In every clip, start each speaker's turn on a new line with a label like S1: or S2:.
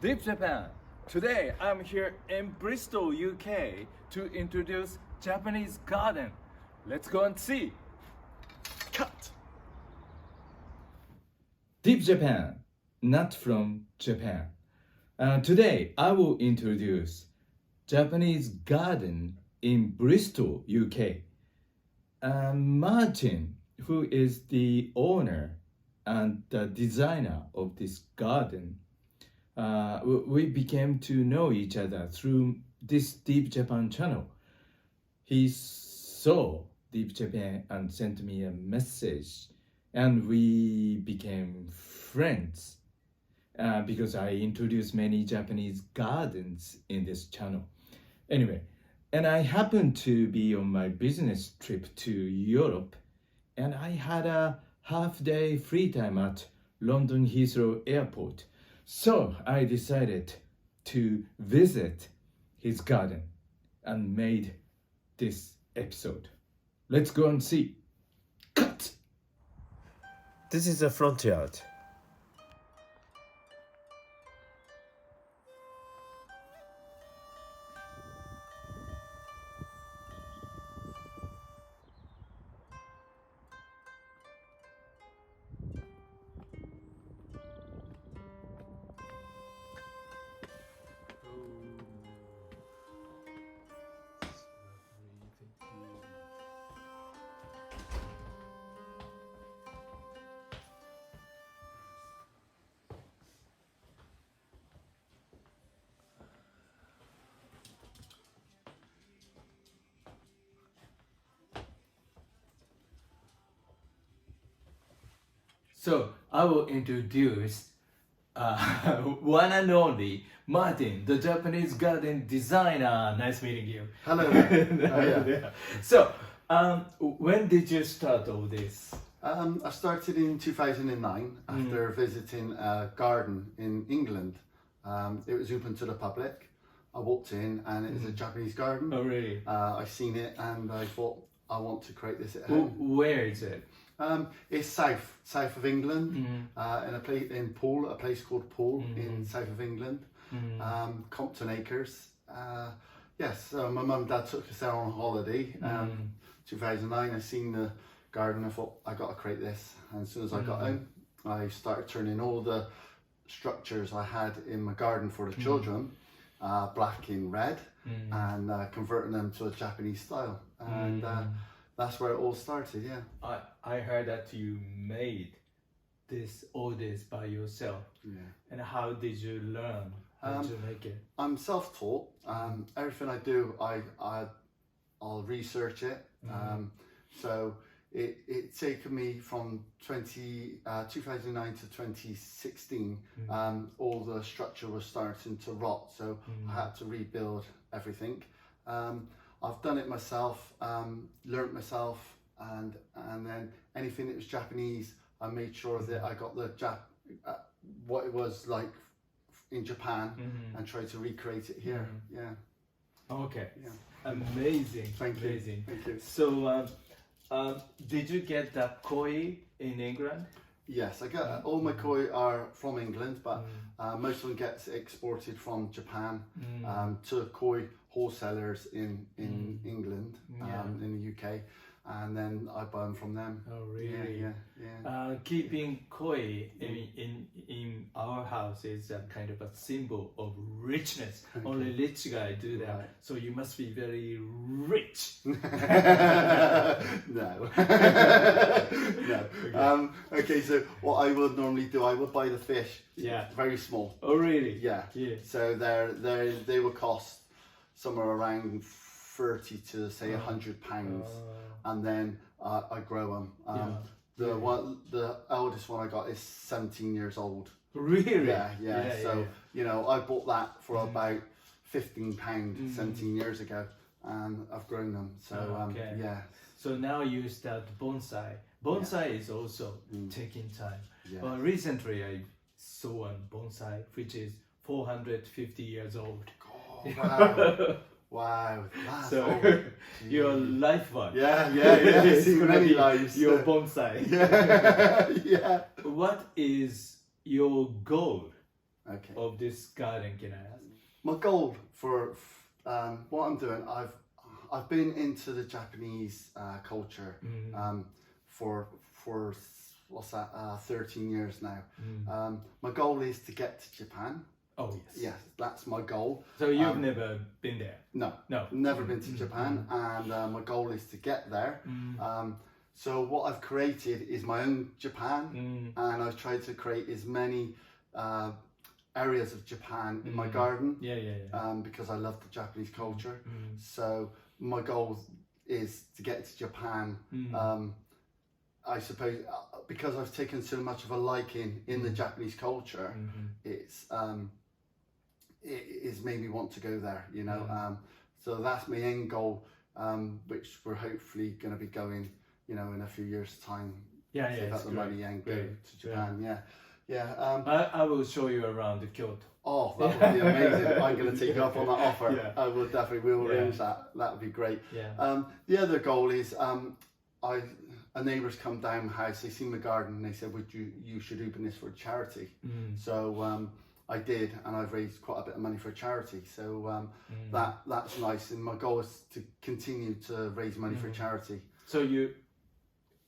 S1: Deep Japan. Today I'm here in Bristol, UK to introduce Japanese garden. Let's go and see. Cut. Deep Japan, not from Japan. Today I will introduce Japanese garden in Bristol, UK. Martin, who is the owner and the designer of this garden, we became to know each other through this Deep Japan channel. He saw Deep Japan and sent me a message, and we became friends because I introduced many Japanese gardens in this channel. Anyway, and I happened to be on my business trip to Europe, and I had a half-day free time at London Heathrow Airport. So I decided to visit his garden and made this episode. Let's go and see. Cut!
S2: This is the front yard.
S1: So I will introduce one and only Martin, the Japanese garden designer. Nice meeting you.
S3: Hello there.
S1: Yeah. So, when did you start all this?
S3: I started in 2009 after visiting a garden in England. It was open to the public. I walked in and it was a Japanese garden.
S1: Oh, really?
S3: I seen it and I thought I want to create this at home.
S1: Where is it?
S3: It's south of England, in a place called Poole in south of England, Compton Acres. Yes, so my mum and dad took us there on holiday. 2009, I seen the garden. I thought I got to create this. And as soon as I got home, I started turning all the structures I had in my garden for the children, black in red, and converting them to a Japanese style. And that's where it all started. Yeah.
S1: I heard that you made all this by yourself.
S3: Yeah.
S1: And how did you learn how to make it?
S3: I'm self-taught. Everything I do, I'll research it. So it taken me from 2009 to 2016. All the structure was starting to rot, so I had to rebuild everything. I've done it myself, learnt myself, and then anything that was Japanese, I made sure that I got what it was like in Japan and tried to recreate it here. Yeah.
S1: Okay.
S3: Yeah.
S1: Amazing.
S3: Amazing. Thank you.
S1: So, did you get the koi in England?
S3: Yes, I got all my koi are from England, but most of them gets exported from Japan to koi wholesalers in England, in the UK, and then I buy them from them.
S1: Oh, really?
S3: Yeah.
S1: Keeping koi in our house is a kind of a symbol of richness.
S3: Okay.
S1: Only rich guy do that.
S3: Right.
S1: So you must be very rich.
S3: No. No.
S1: Okay.
S3: Okay, so what I would normally do, I would buy the fish.
S1: Yeah.
S3: Very small.
S1: Oh, really?
S3: Yeah.
S1: Yeah.
S3: So they would cost somewhere around 30 to say £100, and then I grow them. The eldest one I got is 17 years old.
S1: Really?
S3: Yeah. So you know, I bought that for about £15 17 years ago, and I've grown them. So yeah.
S1: So now you start bonsai. Bonsai is also taking time.
S3: Yeah.
S1: But recently I saw a bonsai which is 450 years old.
S3: Oh, wow. Wow, that's
S1: So
S3: old.
S1: your life work.
S3: Yeah.
S1: It's
S3: Seen
S1: gonna
S3: many
S1: be
S3: lives.
S1: your bonsai.
S3: Yeah.
S1: What is your goal
S3: Okay.
S1: of this garden, can I ask?
S3: My goal for what I'm doing, I've been into the Japanese culture for what's that 13 years now. My goal is to get to Japan.
S1: Oh, yes.
S3: Yes, that's my goal.
S1: So you've never been there?
S3: No,
S1: No.
S3: never been to Japan, and my goal is to get there. So what I've created is my own Japan, and I've tried to create as many areas of Japan in my garden. Because I love the Japanese culture. So my goal is to get to Japan. I suppose because I've taken so much of a liking in the Japanese culture, it's made me want to go there, you know. So that's my end goal, which we're hopefully going to be going, you know, in a few years' time. Save up the money and go to Japan.
S1: I will show you around Kyoto.
S3: Oh, that would be amazing. I'm going to take you up on that offer. I will definitely, we'll arrange that. That would be great. The other goal is, a neighbour's come down the house, they seen my garden and they said, you should open this for a charity. So I did, and I've raised quite a bit of money for a charity. So that's nice, and my goal is to continue to raise money for charity.
S1: So you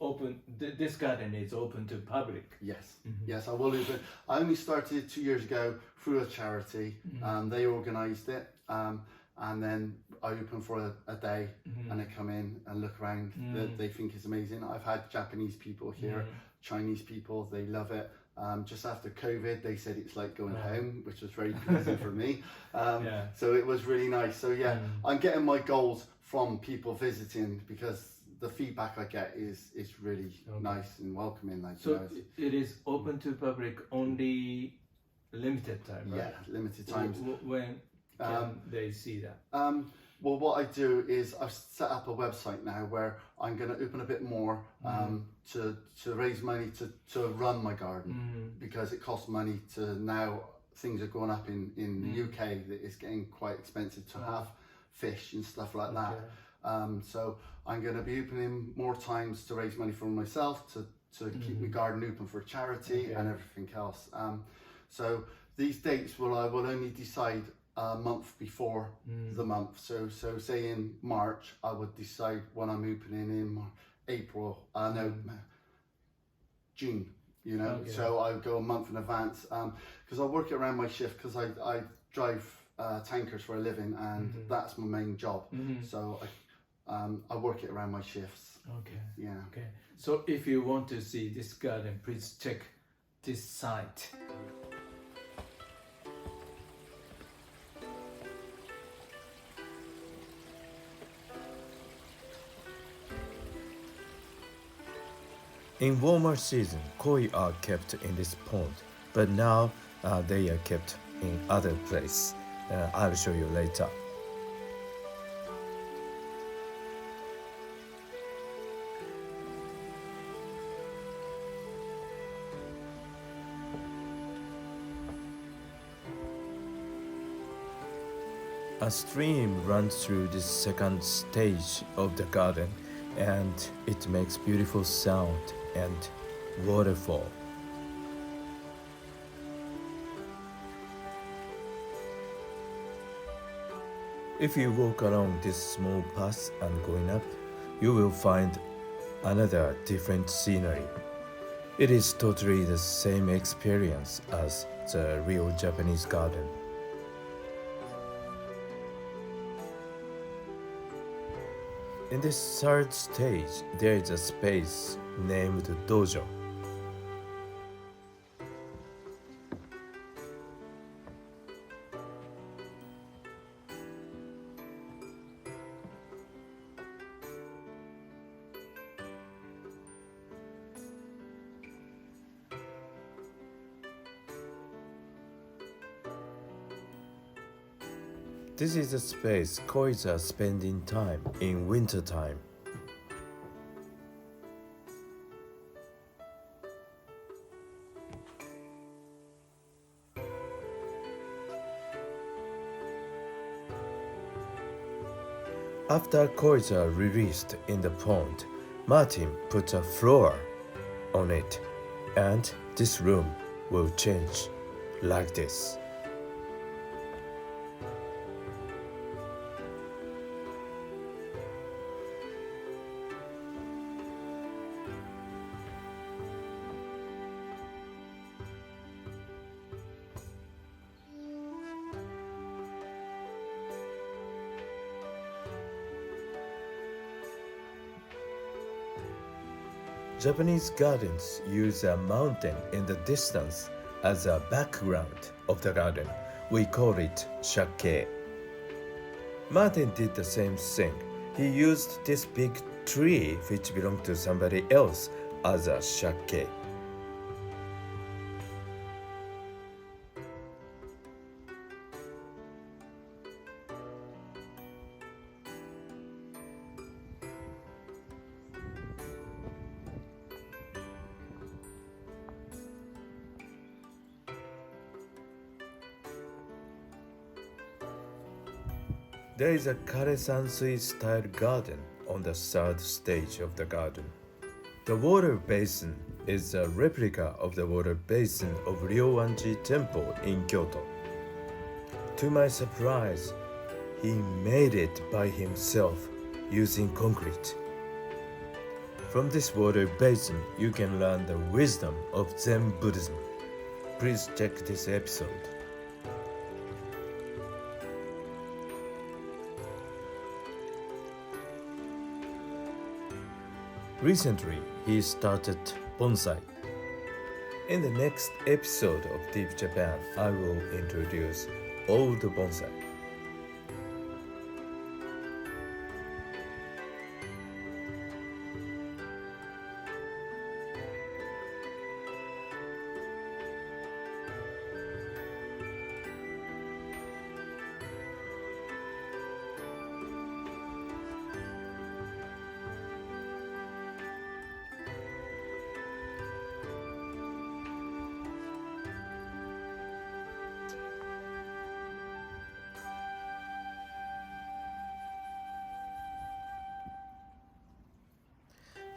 S1: open, this garden is open to public?
S3: Yes, yes, I will open. I only started 2 years ago through a charity. They organised it, and then I open for a day, and they come in and look around. They think it's amazing. I've had Japanese people here, Chinese people, they love it. Just after COVID, they said it's like going home, which was very pleasing for me. So it was really nice. So I'm getting my goals from people visiting, because the feedback I get is really nice and welcoming. Like,
S1: so it is open to public only limited time, right?
S3: Yeah, limited times.
S1: When can they see that?
S3: Well, what I do is I've set up a website now where I'm going to open a bit more to raise money to run my garden, because it costs money to now. Things are going up in the UK, that it's getting quite expensive to have fish and stuff like that. So I'm going to be opening more times to raise money for myself, to keep my garden open for charity and everything else. So these dates I will only decide a month before the month. So say in March, I would decide when I'm opening in April, June, you know. So I would go a month in advance, because I work it around my shift, because I drive tankers for a living, and that's my main job. So I work it around my shifts. Okay. So if you want to see this garden, please check this site.
S2: In warmer season, koi are kept in this pond, but now they are kept in other place. I'll show you later. A stream runs through this second stage of the garden, and it makes beautiful sound and waterfall. If you walk along this small path and going up, you will find another different scenery. It is totally the same experience as the real Japanese garden. In this third stage, there is a space named dojo. This is a space kois are spending time in winter time. After kois are released in the pond, Martin put a floor on it, and this room will change like this. Japanese gardens use a mountain in the distance as a background of the garden. We call it shake. Martin did the same thing. He used this big tree which belonged to somebody else as a shake. There is a Kare-sansui style garden on the third stage of the garden. The water basin is a replica of the water basin of Ryoanji Temple in Kyoto. To my surprise, he made it by himself using concrete. From this water basin, you can learn the wisdom of Zen Buddhism. Please check this episode. Recently, he started bonsai. In the next episode of Deep Japan, I will introduce old bonsai.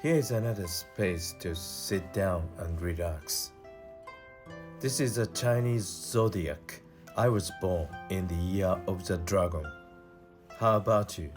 S2: Here is another space to sit down and relax. This is a Chinese zodiac. I was born in the year of the dragon. How about you?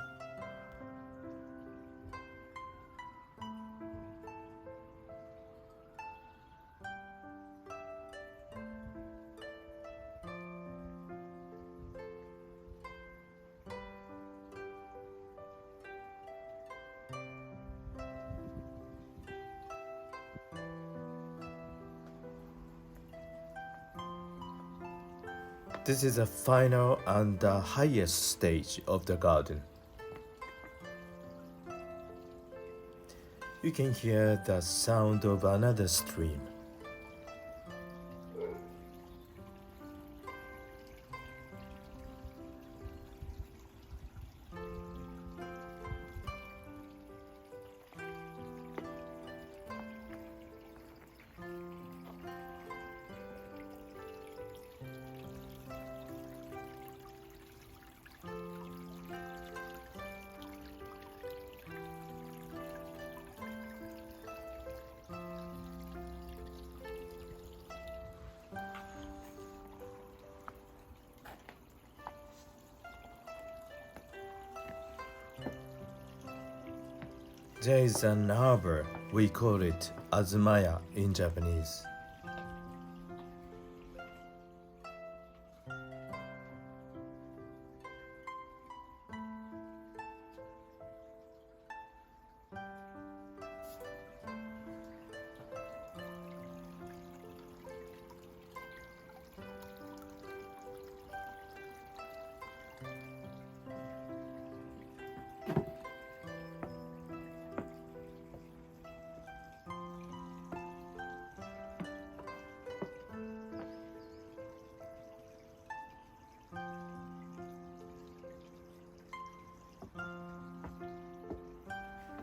S2: This is the final and the highest stage of the garden. You can hear the sound of another stream. There is an arbor, we call it azumaya in Japanese.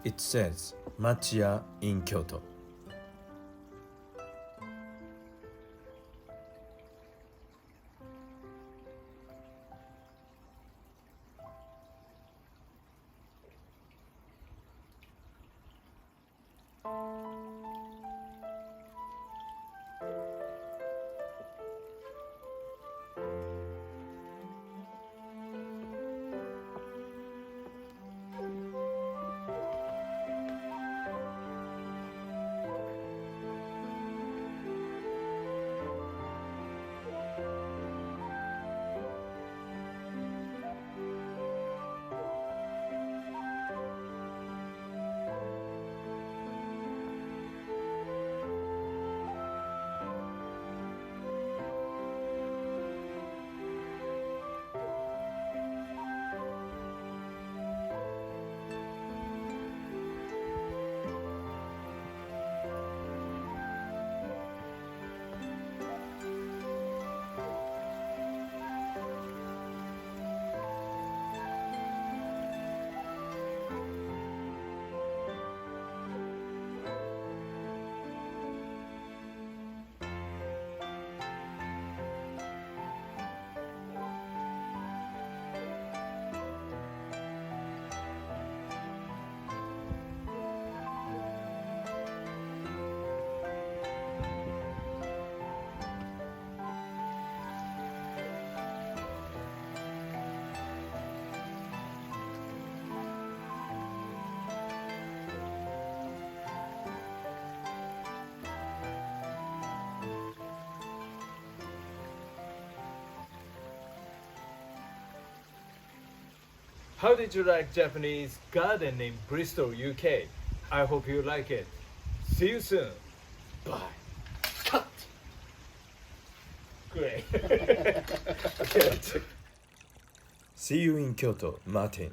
S2: It says Machiya in Kyoto.
S1: How did you like Japanese garden in Bristol, UK? I hope you like it. See you soon. Bye. Cut. Great.
S2: See you in Kyoto, Martin.